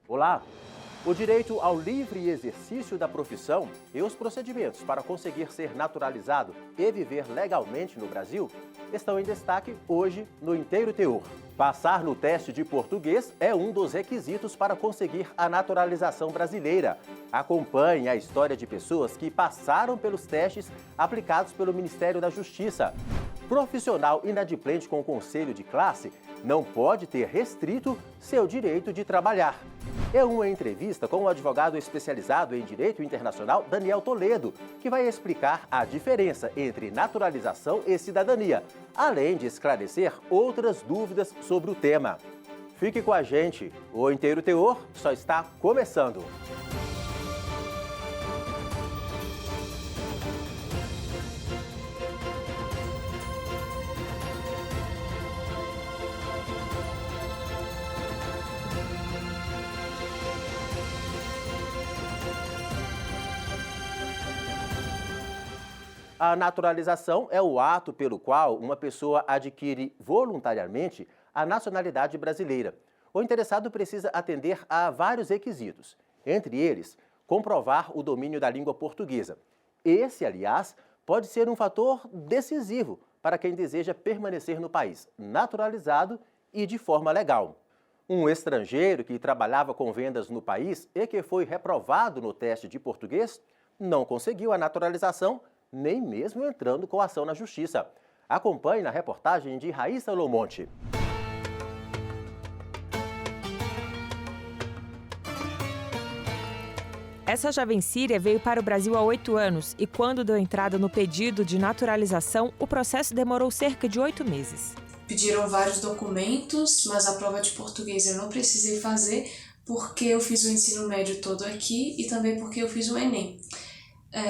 Olá! O direito ao livre exercício da profissão e os procedimentos para conseguir ser naturalizado e viver legalmente no Brasil estão em destaque hoje no Inteiro Teor. Passar no teste de português é um dos requisitos para conseguir a naturalização brasileira. Acompanhe a história de pessoas que passaram pelos testes aplicados pelo Ministério da Justiça. Profissional inadimplente com conselho de classe não pode ter restrito seu direito de trabalhar. É uma entrevista com o advogado especializado em Direito Internacional, Daniel Toledo, que vai explicar a diferença entre naturalização e cidadania, além de esclarecer outras dúvidas sobre o tema. Fique com a gente, o Inteiro Teor só está começando. A naturalização é o ato pelo qual uma pessoa adquire voluntariamente a nacionalidade brasileira. O interessado precisa atender a vários requisitos, entre eles, comprovar o domínio da língua portuguesa. Esse, aliás, pode ser um fator decisivo para quem deseja permanecer no país naturalizado e de forma legal. Um estrangeiro que trabalhava com vendas no país e que foi reprovado no teste de português não conseguiu a naturalização, nem mesmo entrando com ação na Justiça. Acompanhe na reportagem de Raíssa Lomonte. Essa jovem síria veio para o Brasil há 8 anos e quando deu entrada no pedido de naturalização, o processo demorou cerca de 8 meses. Pediram vários documentos, mas a prova de português eu não precisei fazer porque eu fiz o ensino médio todo aqui e também porque eu fiz o Enem.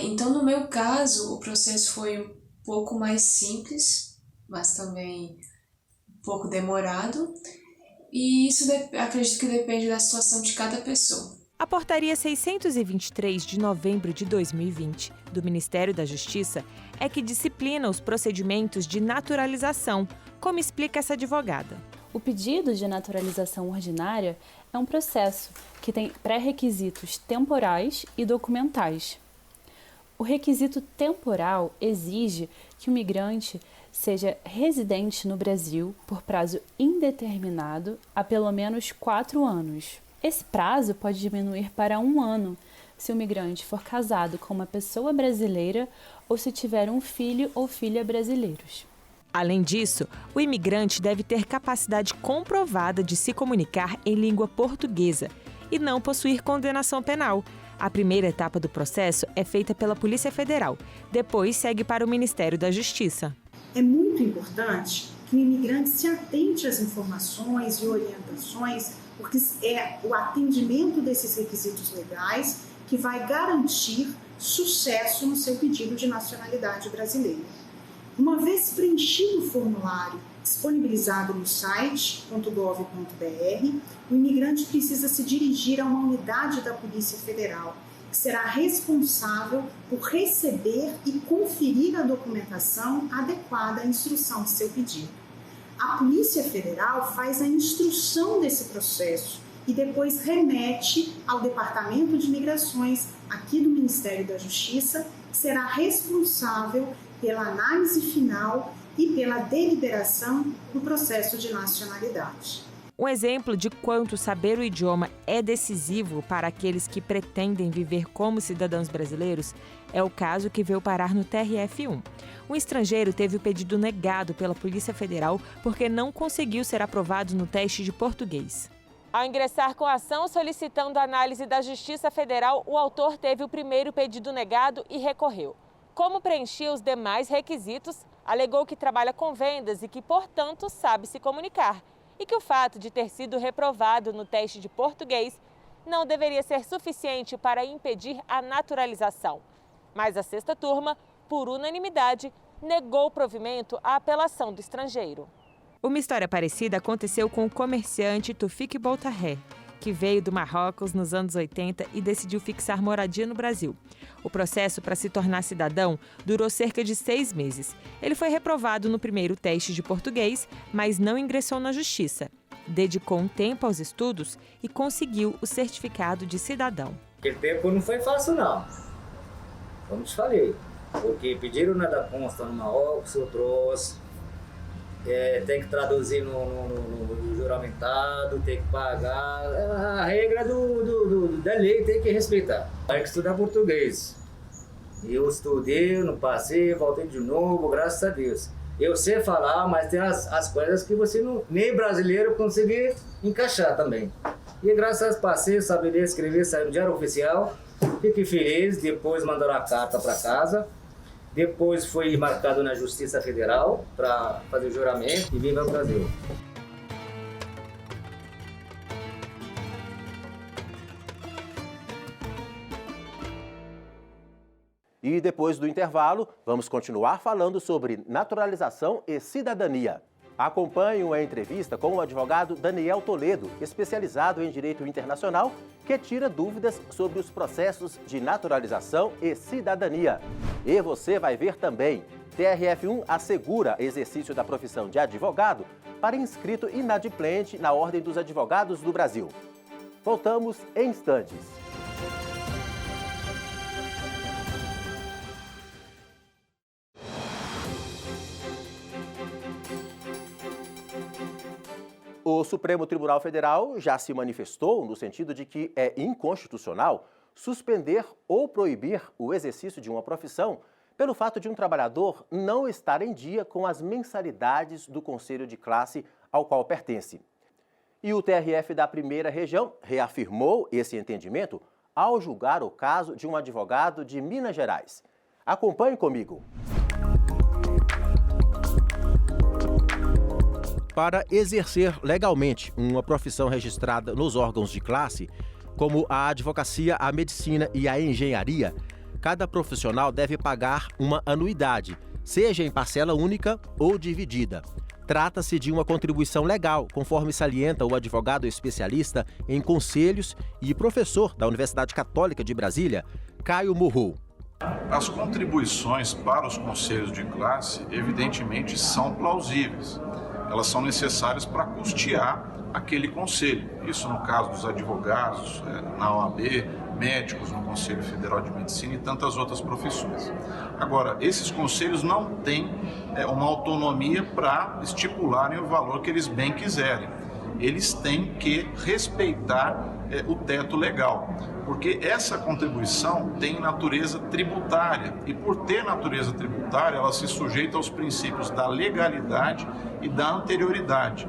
Então, no meu caso, o processo foi um pouco mais simples, mas também um pouco demorado. E isso acredito que depende da situação de cada pessoa. A Portaria 623 de novembro de 2020 do Ministério da Justiça é que disciplina os procedimentos de naturalização, como explica essa advogada. O pedido de naturalização ordinária é um processo que tem pré-requisitos temporais e documentais. O requisito temporal exige que o migrante seja residente no Brasil por prazo indeterminado há pelo menos 4 anos. Esse prazo pode diminuir para 1 ano se o migrante for casado com uma pessoa brasileira ou se tiver um filho ou filha brasileiros. Além disso, o imigrante deve ter capacidade comprovada de se comunicar em língua portuguesa e não possuir condenação penal. A primeira etapa do processo é feita pela Polícia Federal, depois segue para o Ministério da Justiça. É muito importante que o imigrante se atente às informações e orientações, porque é o atendimento desses requisitos legais que vai garantir sucesso no seu pedido de nacionalidade brasileira. Uma vez preenchido o formulário disponibilizado no site .gov.br, o imigrante precisa se dirigir a uma unidade da Polícia Federal, que será responsável por receber e conferir a documentação adequada à instrução de seu pedido. A Polícia Federal faz a instrução desse processo e depois remete ao Departamento de Migrações aqui do Ministério da Justiça, que será responsável pela análise final e pela deliberação do processo de nacionalidade. Um exemplo de quanto saber o idioma é decisivo para aqueles que pretendem viver como cidadãos brasileiros é o caso que veio parar no TRF1. Um estrangeiro teve o pedido negado pela Polícia Federal porque não conseguiu ser aprovado no teste de português. Ao ingressar com a ação solicitando a análise da Justiça Federal, o autor teve o primeiro pedido negado e recorreu. Como preenchia os demais requisitos, alegou que trabalha com vendas e que, portanto, sabe se comunicar. E que o fato de ter sido reprovado no teste de português não deveria ser suficiente para impedir a naturalização. Mas a sexta turma, por unanimidade, negou o provimento à apelação do estrangeiro. Uma história parecida aconteceu com o comerciante Tufik Boltaher, que veio do Marrocos nos anos 80 e decidiu fixar moradia no Brasil. O processo para se tornar cidadão durou cerca de 6 meses. Ele foi reprovado no primeiro teste de português, mas não ingressou na justiça. dedicou um tempo aos estudos e conseguiu o certificado de cidadão. Aquele tempo não foi fácil, não. Como te falei, porque pediram nada consta numa office, eu trouxe, tem que traduzir no juramentado, tem que pagar, a regra da lei tem que respeitar. Tem que estudar português. Eu estudei, não passei, voltei de novo, graças a Deus. Eu sei falar, mas tem as coisas que você não, nem brasileiro conseguir encaixar também. E graças a passei, saber ler, escrever, sair no Diário Oficial, fiquei feliz, depois mandaram a carta para casa, depois foi marcado na Justiça Federal para fazer o juramento e vim para o Brasil. E depois do intervalo, vamos continuar falando sobre naturalização e cidadania. Acompanhe uma entrevista com o advogado Daniel Toledo, especializado em Direito Internacional, que tira dúvidas sobre os processos de naturalização e cidadania. E você vai ver também, TRF1 assegura exercício da profissão de advogado para inscrito inadimplente na Ordem dos Advogados do Brasil. Voltamos em instantes. O Supremo Tribunal Federal já se manifestou no sentido de que é inconstitucional suspender ou proibir o exercício de uma profissão pelo fato de um trabalhador não estar em dia com as mensalidades do conselho de classe ao qual pertence. E o TRF da Primeira Região reafirmou esse entendimento ao julgar o caso de um advogado de Minas Gerais. Acompanhe comigo. Para exercer legalmente uma profissão registrada nos órgãos de classe, como a advocacia, a medicina e a engenharia, cada profissional deve pagar uma anuidade, seja em parcela única ou dividida. Trata-se de uma contribuição legal, conforme salienta o advogado especialista em conselhos e professor da Universidade Católica de Brasília, Caio Morro. As contribuições para os conselhos de classe, evidentemente, são plausíveis. Elas são necessárias para custear aquele conselho. Isso no caso dos advogados, na OAB, médicos no Conselho Federal de Medicina e tantas outras profissões. Agora, esses conselhos não têm uma autonomia para estipularem o valor que eles bem quiserem. Eles têm que respeitar o teto legal, porque essa contribuição tem natureza tributária e, por ter natureza tributária, ela se sujeita aos princípios da legalidade e da anterioridade.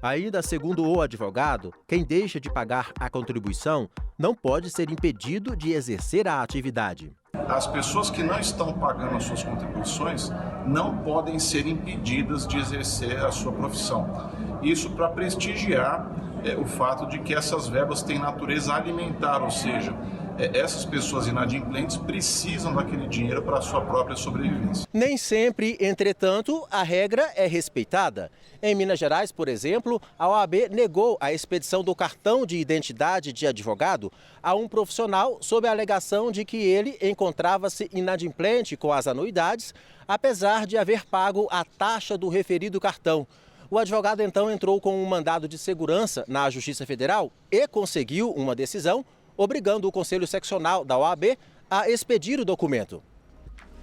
Ainda segundo o advogado, quem deixa de pagar a contribuição não pode ser impedido de exercer a atividade. As pessoas que não estão pagando as suas contribuições não podem ser impedidas de exercer a sua profissão. Isso para prestigiar o fato de que essas verbas têm natureza alimentar, ou seja, essas pessoas inadimplentes precisam daquele dinheiro para a sua própria sobrevivência. Nem sempre, entretanto, a regra é respeitada. Em Minas Gerais, por exemplo, a OAB negou a expedição do cartão de identidade de advogado a um profissional sob a alegação de que ele encontrava-se inadimplente com as anuidades, apesar de haver pago a taxa do referido cartão. O advogado então entrou com um mandado de segurança na Justiça Federal e conseguiu uma decisão obrigando o Conselho Seccional da OAB a expedir o documento.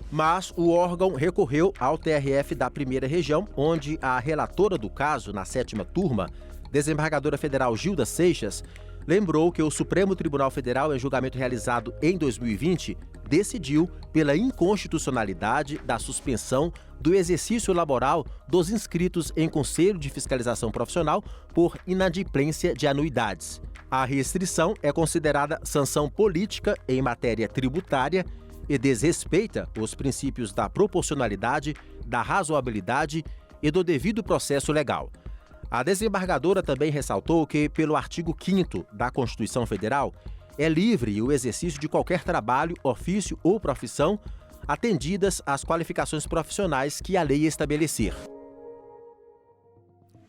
Mas o órgão recorreu ao TRF da Primeira Região, onde a relatora do caso, na 7ª turma, desembargadora federal Gilda Seixas, lembrou que o Supremo Tribunal Federal, em julgamento realizado em 2020, decidiu pela inconstitucionalidade da suspensão do exercício laboral dos inscritos em Conselho de Fiscalização Profissional por inadimplência de anuidades. A restrição é considerada sanção política em matéria tributária e desrespeita os princípios da proporcionalidade, da razoabilidade e do devido processo legal. A desembargadora também ressaltou que, pelo artigo 5º da Constituição Federal, é livre o exercício de qualquer trabalho, ofício ou profissão, atendidas as qualificações profissionais que a lei estabelecer.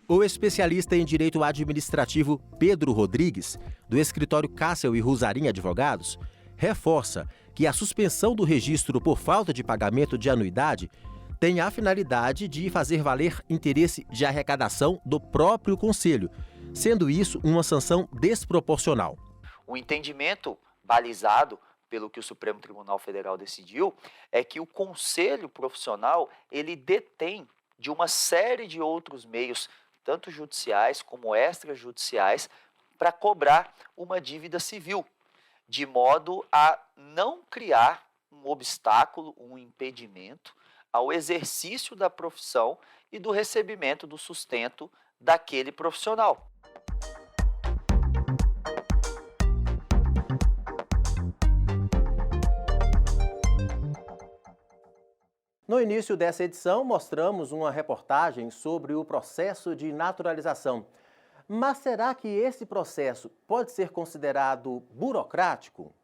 O especialista em direito administrativo Pedro Rodrigues, do escritório Cássio e Rosarim Advogados, reforça que a suspensão do registro por falta de pagamento de anuidade tem a finalidade de fazer valer interesse de arrecadação do próprio Conselho, sendo isso uma sanção desproporcional. O entendimento balizado pelo que o Supremo Tribunal Federal decidiu é que o conselho profissional ele detém de uma série de outros meios, tanto judiciais como extrajudiciais, para cobrar uma dívida civil, de modo a não criar um obstáculo, um impedimento ao exercício da profissão e do recebimento do sustento daquele profissional. No início dessa edição, mostramos uma reportagem sobre o processo de naturalização. Mas será que esse processo pode ser considerado burocrático?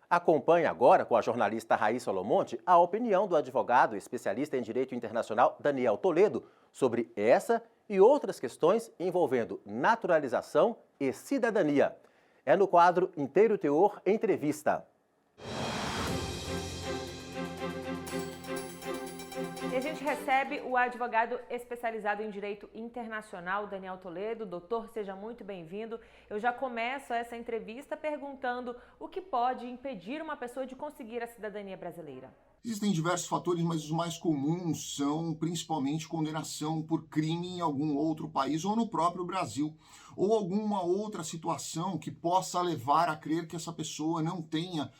Acompanhe agora, com a jornalista Raíssa Lomonte, a opinião do advogado especialista em Direito Internacional Daniel Toledo sobre essa e outras questões envolvendo naturalização e cidadania. É no quadro Inteiro Teor Entrevista. E a gente recebe o advogado especializado em Direito Internacional, Daniel Toledo. Doutor, seja muito bem-vindo. Eu já começo essa entrevista perguntando o que pode impedir uma pessoa de conseguir a cidadania brasileira. Existem diversos fatores, mas os mais comuns são principalmente condenação por crime em algum outro país ou no próprio Brasil, ou alguma outra situação que possa levar a crer que essa pessoa não tenha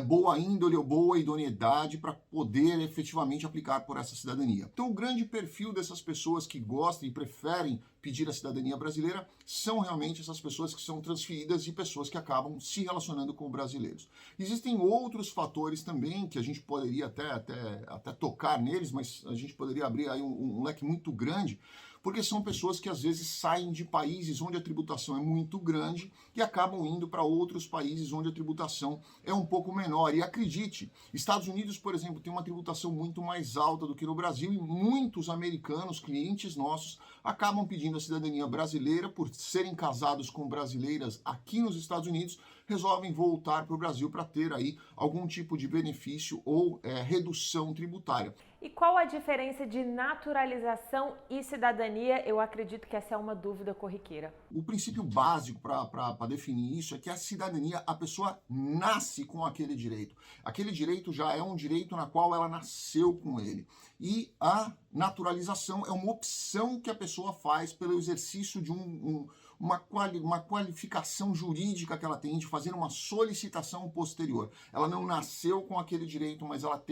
boa índole ou boa idoneidade para poder efetivamente aplicar por essa cidadania. Então, o grande perfil dessas pessoas que gostam e preferem pedir a cidadania brasileira são realmente essas pessoas que são transferidas e pessoas que acabam se relacionando com brasileiros. Existem outros fatores também que a gente poderia até tocar neles, mas a gente poderia abrir aí um leque muito grande, porque são pessoas que às vezes saem de países onde a tributação é muito grande e acabam indo para outros países onde a tributação é um pouco menor. E acredite, Estados Unidos, por exemplo, tem uma tributação muito mais alta do que no Brasil e muitos americanos, clientes nossos, acabam pedindo a cidadania brasileira por serem casados com brasileiras aqui nos Estados Unidos, resolvem voltar para o Brasil para ter aí algum tipo de benefício ou redução tributária. E qual a diferença de naturalização e cidadania? Eu acredito que essa é uma dúvida corriqueira. O princípio básico para definir isso é que a cidadania, a pessoa nasce com aquele direito. Aquele direito já é um direito na qual ela nasceu com ele. E a naturalização é uma opção que a pessoa faz pelo exercício de uma qualificação jurídica que ela tem de fazer uma solicitação posterior. Ela não nasceu com aquele direito, mas ela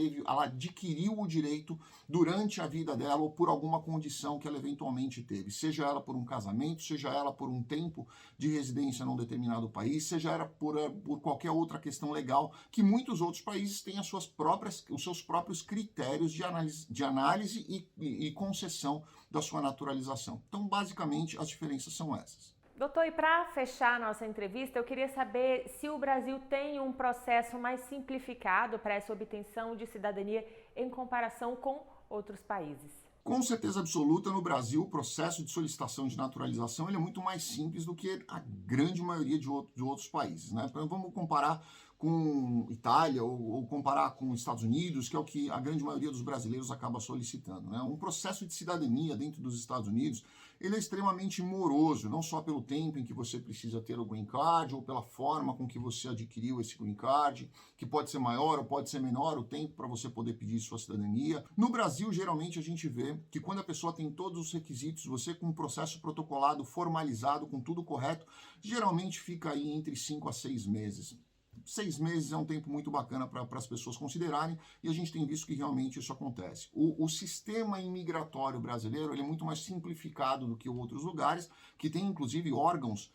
adquiriu o direito durante a vida dela ou por alguma condição que ela eventualmente teve, seja ela por um casamento, seja ela por um tempo de residência num determinado país, seja ela por qualquer outra questão legal, que muitos outros países têm os seus próprios critérios de análise e concessão da sua naturalização. Então, basicamente, as diferenças são essas. Doutor, e para fechar a nossa entrevista, eu queria saber se o Brasil tem um processo mais simplificado para essa obtenção de cidadania em comparação com outros países. Com certeza absoluta, no Brasil, o processo de solicitação de naturalização ele é muito mais simples do que a grande maioria de outros países, né? Então, vamos comparar com Itália ou comparar com Estados Unidos, que é o que a grande maioria dos brasileiros acaba solicitando, né? Um processo de cidadania dentro dos Estados Unidos, ele é extremamente moroso, não só pelo tempo em que você precisa ter o green card ou pela forma com que você adquiriu esse green card, que pode ser maior ou pode ser menor o tempo para você poder pedir sua cidadania. No Brasil, geralmente a gente vê que quando a pessoa tem todos os requisitos, você com um processo protocolado, formalizado, com tudo correto, geralmente fica aí entre 5 a 6 meses. 6 meses é um tempo muito bacana para as pessoas considerarem e a gente tem visto que realmente isso acontece. O sistema imigratório brasileiro ele é muito mais simplificado do que outros lugares, que tem inclusive órgãos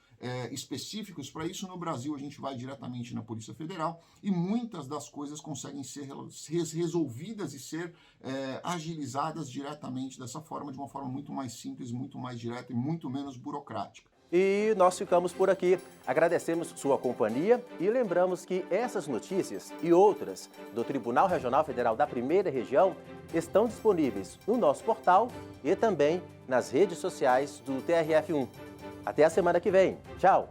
específicos para isso. No Brasil a gente vai diretamente na Polícia Federal e muitas das coisas conseguem ser resolvidas e ser agilizadas diretamente dessa forma, de uma forma muito mais simples, muito mais direta e muito menos burocrática. E nós ficamos por aqui. Agradecemos sua companhia e lembramos que essas notícias e outras do Tribunal Regional Federal da Primeira Região estão disponíveis no nosso portal e também nas redes sociais do TRF1. Até a semana que vem. Tchau!